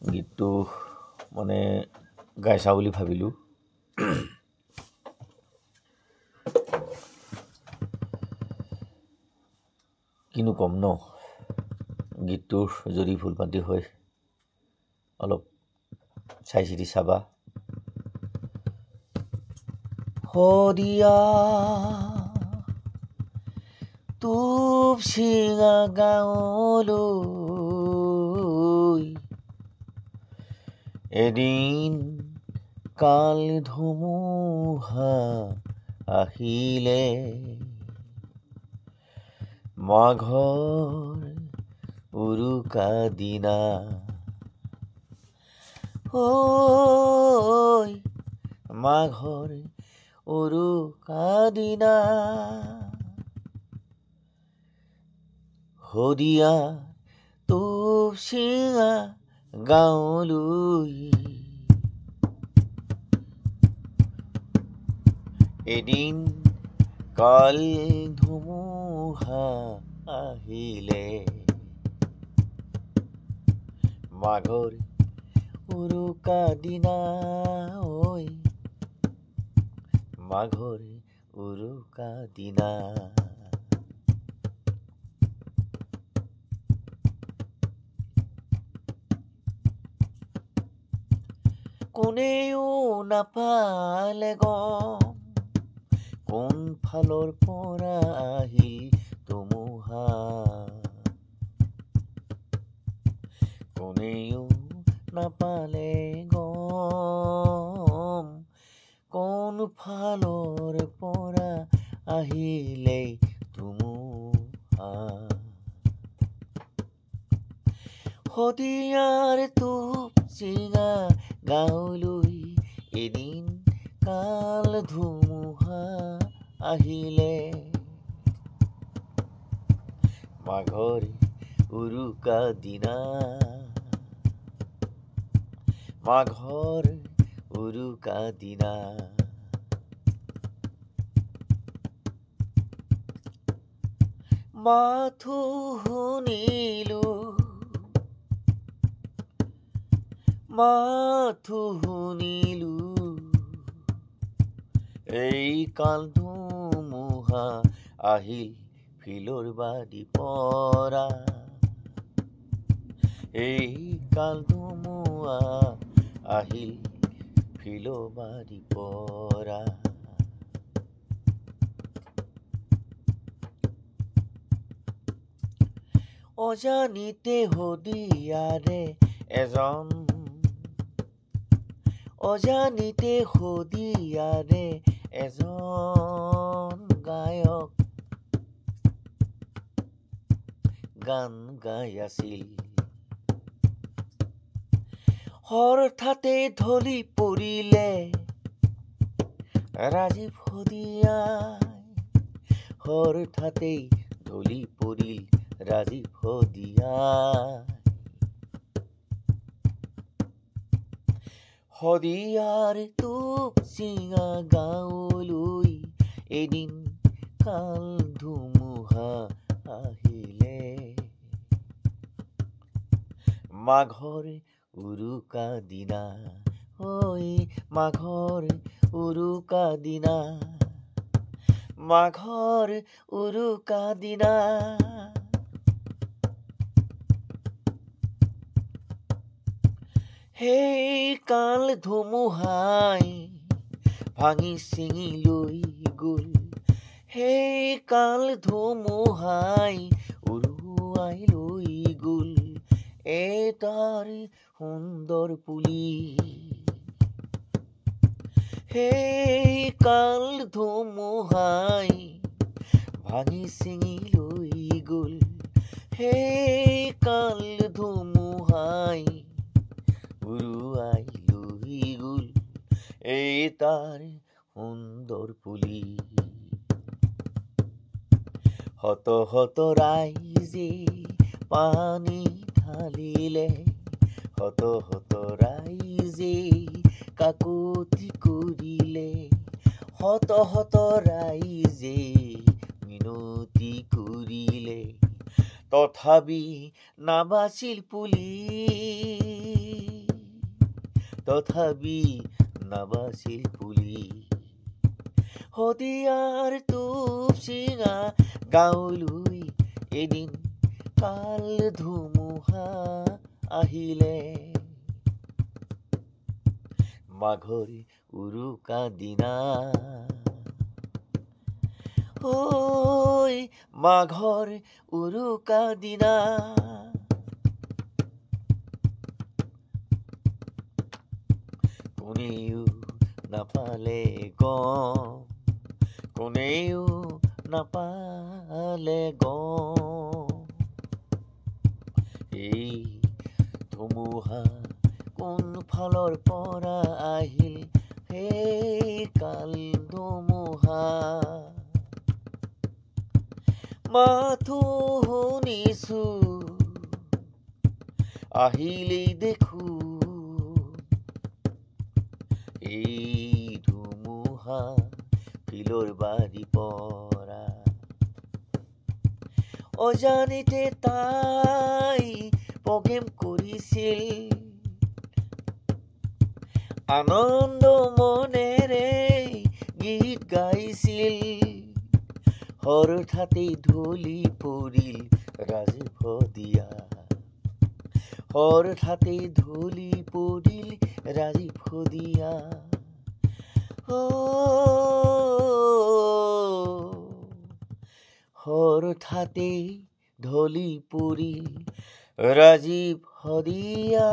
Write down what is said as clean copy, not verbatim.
গীতটো মানে গাইছা বুলি ভাবিলোঁ। কিনো ক'ম ন, গীতটোৰ যদি ভুল ভ্ৰান্তি হয় অলপ চাই চিতি চাবা। শদিয়া তুপ চিঙা গাঁৱলৈ এদিন কাল ধুমুহা আহিলে, মাঘৰ উৰুকা দিনা মাঘৰ উৰুকা দিনা শদিয়া তুপ চিঙা গাঁৱলৈ এদিন কাল ধুমুহা আহিলে, মাঘৰ উৰুকা দিনা মাঘৰ উৰুকা দিনা। কোনেও নাপালে গম কোন ফালৰ পৰা আহিল ধুমুহা, কোনেও নাপালে গম কোন ফালৰ পৰা আহিলে ধুমুহা। শদিয়াৰ তুপ চিঙা গাঁৱলৈ এদিন কাল ধুমুহা আহিলে, মাঘৰ উৰুকা দিনা মাঘৰ উৰুকা দিনা। মাথো শুনিলো এই কাল ধুমুহা আহিল ফিলৰ বাদি পৰা, এই কাল ধুমুহা আহিল ফিলৰ বাদি পৰা। অজানিতে শদিয়াৰে এজন অজানিতে শদিয়াৰে এজন গায়ক গান গাই আছিল, হঠাতে ঢলি পৰিলে ৰাজীৱ শদিয়াই, হঠাতে ঢলি পৰিল ৰাজীৱ শদিয়াই। শদিয়াৰ তুপ চিঙা গাঁৱলৈ এদিন কাল ধুমুহা আহিলে, মাঘৰ উৰুকা দিনা মাঘৰ উৰুকা দিনা মাঘৰ উৰুকা দিনা। সেই কাল ধুমুহাই ভাঙি ছিঙি লৈ গ'ল, সেই কাল ধুমুহাই উৰুৱাই লৈ গ'ল এটাৰ সুন্দৰ পুলি, সেই কাল ধুমুহাই ভাঙি ছিঙি লৈ গ'ল, সেই কাল ধুমুহাই উৰুৱাই লৈ গ'ল এই তাৰ সুন্দৰ পুলি। শত শত ৰাইজে পানী ঢালিলে, শত শত ৰাইজে কাকতি কৰিলে, শত শত ৰাইজে মিনতি কৰিলে, তথাপি নাবাচিল পুলি, তথাপি নাবাছিল পুলি শদিয়াৰ টোপ চিঙা গাঁৱলৈ এদিন কাল ধুমুহা আহিলে মাঘৰ উৰুকা দিনা ঐ মাঘৰ উৰুকা দিনা কোনেও নাপালে গম কোনেও নাপালে গম এই ধুমুহা কোন ফালৰ পৰা আহিল সেই কাল ধুমুহা মাথো শুনিছো আহিলেই দেখো এই ধুমুহা ফিলৰ বাৰী পৰা অজানিতে তাই প্ৰগ্ৰেম কৰিছিল আনন্দ মনেৰে গীত গাইছিল হঠাতেই ঢলি পৰিল ৰাজীৱ শদিয়া হঠাতেই ঢলি পৰিল ৰাজীৱ শদিয়া হঠাতেই ঢলি পৰিল ৰাজীৱ শদিয়া